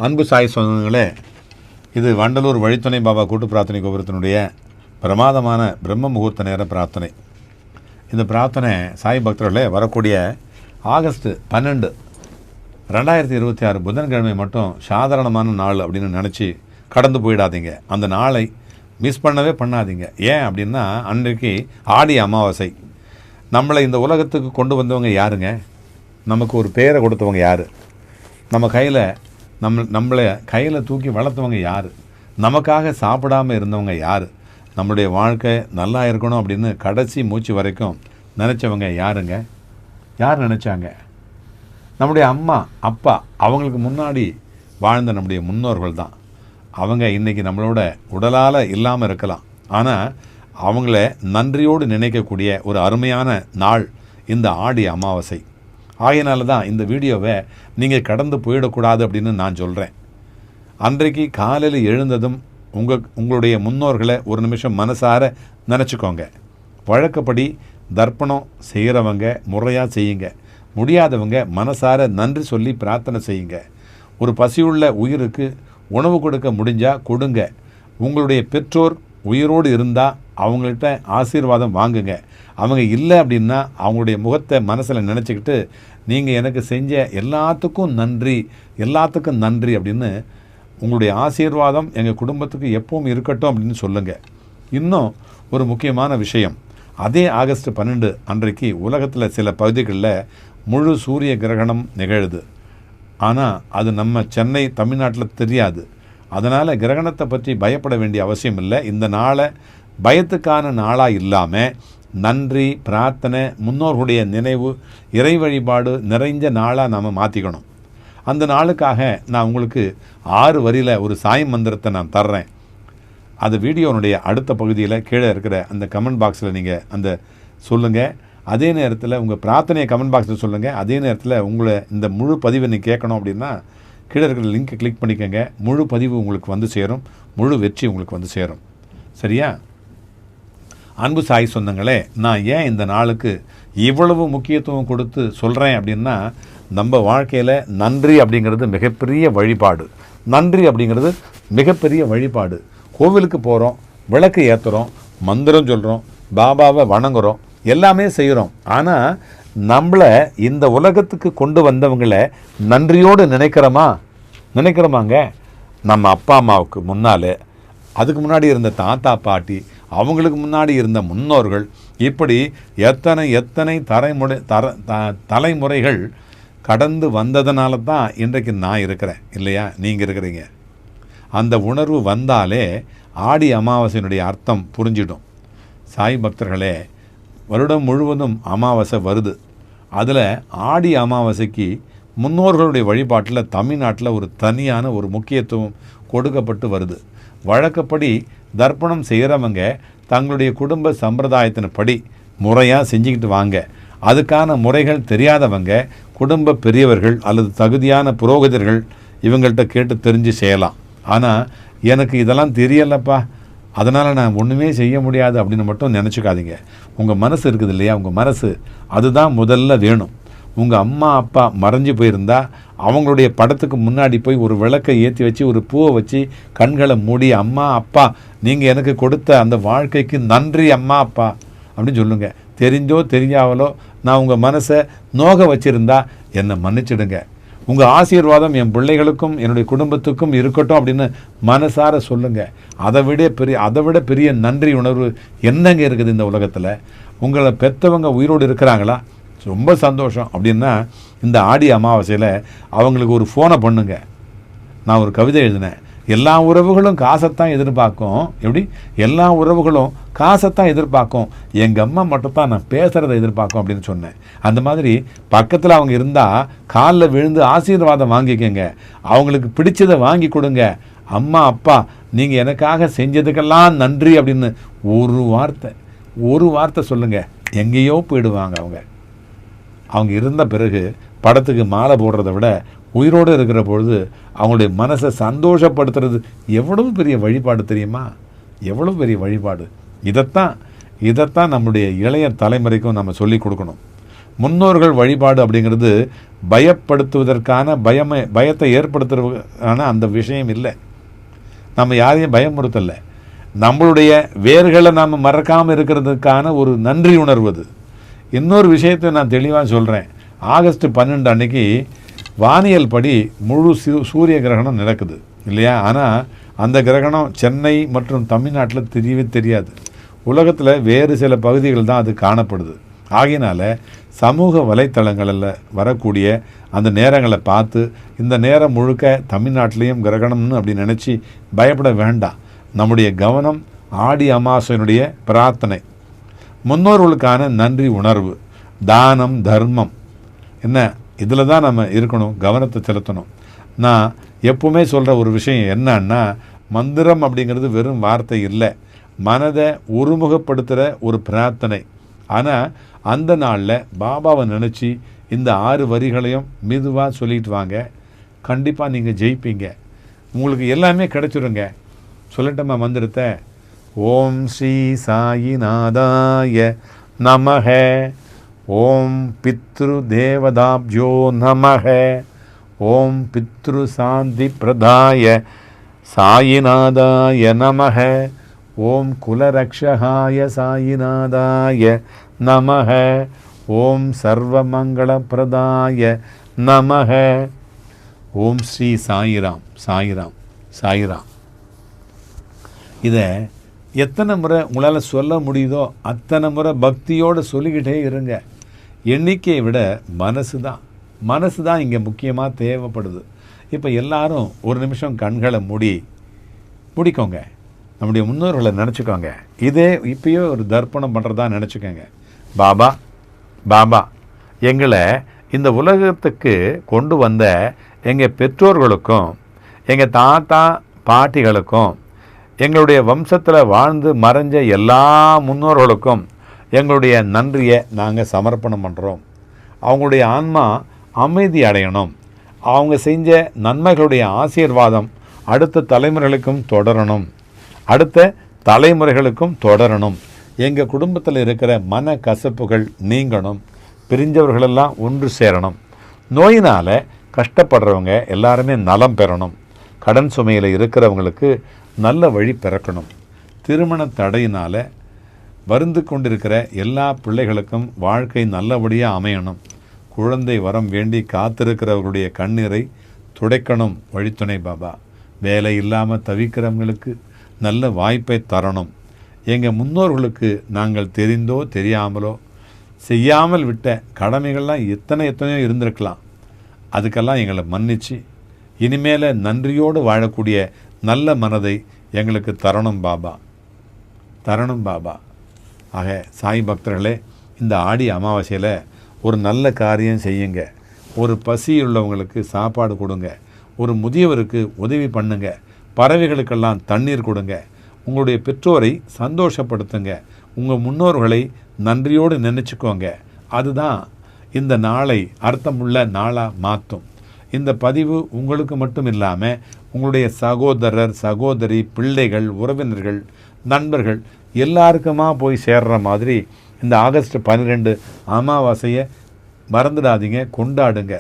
அன்பு சாய் சொந்தங்களே, இது வண்டலூர் வழித்துணை பாபா கூட்டு பிரார்த்தனை கோபுரத்தினுடைய பிரமாதமான பிரம்ம முகூர்த்த நேர பிரார்த்தனை. இந்த பிரார்த்தனை சாய் பக்தர்களே வரக்கூடிய ஆகஸ்ட் 12, 2026 புதன்கிழமை மட்டும் சாதாரணமான நாள் அப்படின்னு நினச்சி கடந்து போயிடாதீங்க. அந்த நாளை மிஸ் பண்ணவே பண்ணாதீங்க. ஏன் அப்படின்னா அன்றைக்கு ஆடி அமாவாசை. நம்மளை இந்த உலகத்துக்கு கொண்டு வந்தவங்க யாருங்க? நமக்கு ஒரு பேரை கொடுத்தவங்க யார்? நம்ம கையில் நம்மளை கையில் தூக்கி வளர்த்தவங்க யார்? நமக்காக சாப்பிடாமல் இருந்தவங்க யார்? நம்மளுடைய வாழ்க்கை நல்லா இருக்கணும் அப்படின்னு கடைசி மூச்சு வரைக்கும் நினச்சவங்க யாருங்க? யார் நினச்சாங்க? நம்முடைய அம்மா அப்பா, அவங்களுக்கு முன்னாடி வாழ்ந்த நம்முடைய முன்னோர்கள் தான். அவங்க இன்றைக்கி நம்மளோட உடலால் இல்லாமல் இருக்கலாம், ஆனால் அவங்கள நன்றியோடு நினைக்கக்கூடிய ஒரு அருமையான நாள் இந்த ஆடி அமாவாசை. ஆகையினால தான் இந்த வீடியோவை நீங்கள் கடந்து போயிடக்கூடாது அப்படின்னு நான் சொல்கிறேன். அன்றைக்கு காலையில் எழுந்ததும் உங்களுடைய முன்னோர்களை ஒரு நிமிஷம் மனசார நினச்சிக்கோங்க. வழக்கப்படி தர்ப்பணம் செய்கிறவங்க முறையாக செய்யுங்க. முடியாதவங்க மனசார நன்றி சொல்லி பிரார்த்தனை செய்யுங்க. ஒரு பசியுள்ள உயிருக்கு உணவு கொடுக்க முடிஞ்சால் கொடுங்க. உங்களுடைய பெற்றோர் உயிரோடு இருந்தால் அவங்கள்ட்ட ஆசீர்வாதம் வாங்குங்க. அவங்க இல்லை அப்படின்னா அவங்களுடைய முகத்தை மனசில் நினச்சிக்கிட்டு நீங்கள் எனக்கு செஞ்ச எல்லாத்துக்கும் நன்றி அப்படின்னு உங்களுடைய ஆசீர்வாதம் எங்கள் குடும்பத்துக்கு எப்பவும் இருக்கட்டும் அப்படின்னு சொல்லுங்கள். இன்னும் ஒரு முக்கியமான விஷயம், அதே ஆகஸ்ட் 12 அன்றைக்கு உலகத்தில் சில பகுதிகளில் முழு சூரிய கிரகணம் நிகழுது. ஆனால் அது நம்ம சென்னை தமிழ்நாட்டில் தெரியாது. அதனால் கிரகணத்தை பற்றி பயப்பட வேண்டிய அவசியம் இல்லை. இந்த நாளை பயத்துக்கான நாளாக இல்லாமல் நன்றி, பிரார்த்தனை, முன்னோர்களுடைய நினைவு, இறை வழிபாடு நிறைஞ்ச நாளாக நாம் மாற்றிக்கணும். அந்த நாளுக்காக நான் உங்களுக்கு 6 வரியில் ஒரு சாய் மந்திரத்தை நான் தர்றேன். அது வீடியோனுடைய அடுத்த பகுதியில் கீழே இருக்கிற அந்த கமெண்ட் பாக்ஸில் நீங்கள் அந்த சொல்லுங்கள். அதே நேரத்தில் உங்கள் பிரார்த்தனையை கமெண்ட் பாக்ஸில் சொல்லுங்கள். அதே நேரத்தில் உங்களை இந்த முழு பதிவை நீங்கள் கேட்கணும் அப்படின்னா கீழே இருக்கிற லிங்க்கை கிளிக் பண்ணிக்கோங்க. முழு பதிவு உங்களுக்கு வந்து சேரும், முழு வெற்றி உங்களுக்கு வந்து சேரும். சரியா? அன்பு சாய் சொந்தங்களே, நான் ஏன் இந்த நாளுக்கு இவ்வளவு முக்கியத்துவம் கொடுத்து சொல்கிறேன் அப்படின்னா, நம்ம வாழ்க்கையில் நன்றி அப்படிங்கிறது மிகப்பெரிய வழிபாடு. நன்றி அப்படிங்கிறது மிகப்பெரிய வழிபாடு. கோவிலுக்கு போகிறோம், விளக்கு ஏற்றுறோம், மந்திரம் சொல்கிறோம், பாபாவை வணங்குறோம், எல்லாமே செய்கிறோம். ஆனால் நம்மளை இந்த உலகத்துக்கு கொண்டு வந்தவங்களை நன்றியோடு நினைக்கிறோமாங்க? நம்ம அப்பா அம்மாவுக்கு முன்னால், அதுக்கு முன்னாடி இருந்த தாத்தா பாட்டி, அவங்களுக்கு முன்னாடி இருந்த முன்னோர்கள், இப்படி எத்தனை தலைமுறைகள் கடந்து வந்ததுனால தான் இன்றைக்கு நான் இருக்கிறேன், இல்லையா? நீங்கள் இருக்கிறீங்க. அந்த உணர்வு வந்தாலே ஆடி அமாவாசையினுடைய அர்த்தம் புரிஞ்சிடும். சாய் பக்தர்களே, வருடம் முழுவதும் அமாவாசை வருது. அதில் ஆடி அமாவாசைக்கு முன்னோர்களுடைய வழிபாட்டில் தமிழ்நாட்டில் ஒரு தனியான ஒரு முக்கியத்துவம் கொடுக்கப்பட்டு வருது. வழக்கப்படி தர்ப்பணம் செய்கிறவங்க தங்களுடைய குடும்ப சம்பிரதாயத்தின்படி முறையாக செஞ்சுக்கிட்டு வாங்க. அதுக்கான முறைகள் தெரியாதவங்க குடும்ப பெரியவர்கள் அல்லது தகுதியான புரோகிதர்கள் இவங்கள்ட்ட கேட்டு தெரிஞ்சு செய்யலாம். ஆனால் எனக்கு இதெல்லாம் தெரியலப்பா, அதனால் நான் ஒன்றுமே செய்ய முடியாது அப்படின்னு மட்டும் நினச்சிக்காதீங்க. உங்கள் மனசு இருக்குது இல்லையா? உங்கள் மனசு அதுதான் முதல்ல வேணும். உங்கள் அம்மா அப்பா மறைஞ்சு போயிருந்தா அவங்களுடைய படத்துக்கு முன்னாடி போய் ஒரு விளக்கை ஏற்றி வச்சு ஒரு பூவை வச்சு கண்களை மூடி, அம்மா அப்பா நீங்கள் எனக்கு கொடுத்த அந்த வாழ்க்கைக்கு நன்றி அம்மா அப்பா அப்படின்னு சொல்லுங்கள். தெரிஞ்சோ தெரியாமலோ நான் உங்கள் மனசை நோக வச்சுருந்தா என்னை மன்னிச்சிடுங்க. உங்கள் ஆசீர்வாதம் என் பிள்ளைகளுக்கும் என்னுடைய குடும்பத்துக்கும் இருக்கட்டும் அப்படின்னு மனசார சொல்லுங்கள். அதை விட பெரிய நன்றி உணர்வு என்னங்க இருக்குது இந்த உலகத்தில்? உங்களை பெற்றவங்க உயிரோடு இருக்கிறாங்களா? ரொம்ப சந்தோஷம். அப்படின்னா இந்த ஆடி அமாவாசையில் அவங்களுக்கு ஒரு ஃபோனை பண்ணுங்க. நான் ஒரு கவிதை எழுதினேன், எல்லா உறவுகளும் காசைத்தான் எதிர்பார்க்கும். எப்படி? எல்லா உறவுகளும் காசைத்தான் எதிர்பார்க்கும், எங்கள் அம்மா மட்டும் தான் நான் பேசுகிறத எதிர்பார்க்கும் அப்படின்னு சொன்னேன். அந்த மாதிரி பக்கத்தில் அவங்க இருந்தால் காலில் விழுந்து ஆசீர்வாதம் வாங்கிக்கங்க. அவங்களுக்கு பிடிச்சதை வாங்கி கொடுங்க. அம்மா அப்பா நீங்கள் எனக்காக செஞ்சதுக்கெல்லாம் நன்றி அப்படின்னு ஒரு வார்த்தை சொல்லுங்கள். எங்கேயோ போயிடுவாங்க. அவங்க இருந்த பிறகு படத்துக்கு மாலை போடுறதை விட உயிரோடு இருக்கிற பொழுது அவங்களுடைய மனசை சந்தோஷப்படுத்துறது எவ்வளவு பெரிய வழிபாடு தெரியுமா? எவ்வளவு பெரிய வழிபாடு. இதைத்தான் நம்முடைய இளைய தலைமுறைக்கும் நம்ம சொல்லி கொடுக்கணும். முன்னோர்கள் வழிபாடு அப்படிங்கிறது பயப்படுத்துவதற்கான பயத்தை ஏற்படுத்துவதற்கான அந்த விஷயம் இல்லை. நம்ம யாரையும் பயமுறுத்தலை. நம்மளுடைய வேர்களை நாம் மறக்காமல் இருக்கிறதுக்கான ஒரு நன்றி உணர்வது. இன்னொரு விஷயத்தை நான் தெளிவாக சொல்கிறேன். ஆகஸ்ட் 12 அன்னைக்கு வானியல் படி முழு சூரிய கிரகணம் நடக்குது இல்லையா? ஆனால் அந்த கிரகணம் சென்னை மற்றும் தமிழ்நாட்டில் தெரியவே தெரியாது. உலகத்தில் வேறு சில பகுதிகள் தான் அது காணப்படுது. ஆகையினால சமூக வலைத்தளங்களில் வரக்கூடிய அந்த நேரங்களை பார்த்து இந்த நேரம் முழுக்க தமிழ்நாட்டிலையும் கிரகணம்னு அப்படி நினச்சி பயப்பட வேண்டாம். நம்முடைய கவனம் ஆடி அமாவாசையினுடைய பிரார்த்தனை, முன்னோர்களுக்கான நன்றி உணர்வு, தானம், தர்மம், என்ன இதில் தான் நம்ம இருக்கணும், கவனத்தை செலுத்தணும். நான் எப்பவுமே சொல்கிற ஒரு விஷயம் என்னன்னா, மந்திரம் அப்படிங்கிறது வெறும் வார்த்தை இல்லை, மனதை ஒருமுகப்படுத்துகிற ஒரு பிரார்த்தனை. ஆனால் அந்த நாளில் பாபாவை நினச்சி இந்த 6 வரிகளையும் மெதுவாக சொல்லிட்டு வாங்க. கண்டிப்பாக நீங்கள் ஜெயிப்பீங்க. உங்களுக்கு எல்லாமே கிடைச்சிருங்க. சொல்லட்டமா மந்திரத்தை? ஓம் ஸ்ரீ சாயிநாதாய நமஹ, ஓம் பித்ரு தேவதாப்ஜோ நமஹ, ஓம் பித்ரு சாந்தி பிரதாய சாயிநாதாய நமஹ, ஓம் குலரக்ஷகாய சாயிநாதாய நமஹ, ஓம் சர்வமங்களப்பிரதாய நமஹ. ஓம் ஸ்ரீ சாயிராம் சாயிராம் சாயிராம். இதை எத்தனை முறை உங்களால் சொல்ல முடியுதோ அத்தனை முறை பக்தியோடு சொல்லிக்கிட்டே இருங்க. எண்ணிக்கையை விட மனசு தான் இங்கே முக்கியமாக தேவைப்படுது. இப்போ எல்லாரும் ஒரு நிமிஷம் கண்களை முடிக்கோங்க. நம்முடைய முன்னோர்களை நினச்சிக்கோங்க. இதே இப்பயோ ஒரு தர்ப்பணம் பண்ணுறதா நினச்சிக்கோங்க. பாபா எங்களை இந்த உலகத்துக்கு கொண்டு வந்த எங்கள் பெற்றோர்களுக்கும் எங்கள் தாத்தா பாட்டிகளுக்கும் எங்களுடைய வம்சத்தில் வாழ்ந்து மறைஞ்ச எல்லா முன்னோர்களுக்கும் எங்களுடைய நன்றியை நாங்கள் சமர்ப்பணம் பண்ணுறோம். அவங்களுடைய ஆன்மா அமைதி அடையணும். அவங்க செஞ்ச நன்மைகளுடைய ஆசீர்வாதம் அடுத்த தலைமுறைகளுக்கும் தொடரணும். எங்கள் குடும்பத்தில் இருக்கிற மன கசப்புகள் நீங்கணும். பிரிஞ்சவர்களெல்லாம் ஒன்று சேரணும். நோயினால் கஷ்டப்படுறவங்க எல்லாருமே நலம் பெறணும். கடன் சுமையில் இருக்கிறவங்களுக்கு நல்ல வழி பிறக்கணும். திருமண தடையினால் வருந்து கொண்டிருக்கிற எல்லா பிள்ளைகளுக்கும் வாழ்க்கை நல்லபடியாக அமையணும். குழந்தை வரம் வேண்டி காத்திருக்கிறவர்களுடைய கண்ணீரை துடைக்கணும் வழித்துணை பாபா. வேலை இல்லாமல் தவிக்கிறவங்களுக்கு நல்ல வாய்ப்பை தரணும். எங்கள் முன்னோர்களுக்கு நாங்கள் தெரிந்தோ தெரியாமலோ செய்யாமல் விட்ட கடமைகள்லாம் எத்தனையோ இருந்திருக்கலாம். அதுக்கெல்லாம் எங்களை மன்னிச்சு இனிமேல் நன்றியோடு வாழக்கூடிய நல்ல மனதை எங்களுக்கு தரணும் பாபா. ஆக சாய் பக்தர்களே, இந்த ஆடி அமாவாசையில் ஒரு நல்ல காரியம் செய்யுங்க. ஒரு பசியுள்ளவங்களுக்கு சாப்பாடு கொடுங்க. ஒரு முதியவருக்கு உதவி பண்ணுங்க. பறவைகளுக்கெல்லாம் தண்ணீர் கொடுங்க. உங்களுடைய பெற்றோரை சந்தோஷப்படுத்துங்க. உங்கள் முன்னோர்களை நன்றியோடு நினச்சிக்கோங்க. அதுதான் இந்த நாளை அர்த்தமுள்ள நாளாக மாற்றும். இந்த பதிவு உங்களுக்கு மட்டும் இல்லாமல் உங்களுடைய சகோதரர், சகோதரி, பிள்ளைகள், உறவினர்கள், நண்பர்கள் எல்லாருக்குமா போய் சேர்ற மாதிரி இந்த ஆகஸ்ட் 12 அமாவாசையை மறந்துடாதீங்க. கொண்டாடுங்க,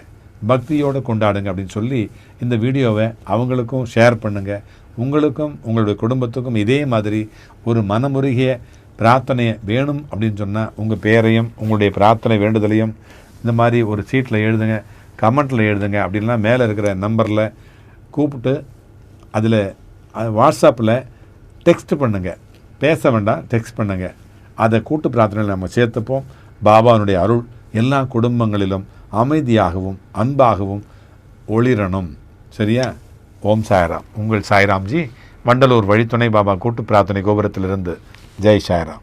பக்தியோடு கொண்டாடுங்க அப்படின்னு சொல்லி இந்த வீடியோவை அவங்களுக்கும் ஷேர் பண்ணுங்கள். உங்களுக்கும் உங்களுடைய குடும்பத்துக்கும் இதே மாதிரி ஒரு மனமுருகிய பிரார்த்தனையை வேணும் அப்படின்னு சொன்னால் உங்கள் பேரையும் உங்களுடைய பிரார்த்தனை வேண்டுதலையும் இந்த மாதிரி ஒரு சீட்டில் எழுதுங்க, கமெண்ட்டில் எழுதுங்க. அப்படின்லாம் மேலே இருக்கிற நம்பரில் கூப்பிட்டு அதில் வாட்ஸ்அப்பில் டெக்ஸ்ட் பண்ணுங்கள். பேச வேண்டாம், டெக்ஸ்ட் பண்ணுங்கள். அதை கூட்டு பிரார்த்தனையில் நம்ம சேர்த்துப்போம். பாபாவுடைய அருள் எல்லா குடும்பங்களிலும் அமைதியாகவும் அன்பாகவும் ஒளிரணும். சரியா? ஓம் சாய்ராம். உங்கள் சாய்ராம்ஜி, வண்டலூர் வழித்துணை பாபா கூட்டு பிரார்த்தனை கோபுரத்திலிருந்து. ஜெய் சாய்ராம்.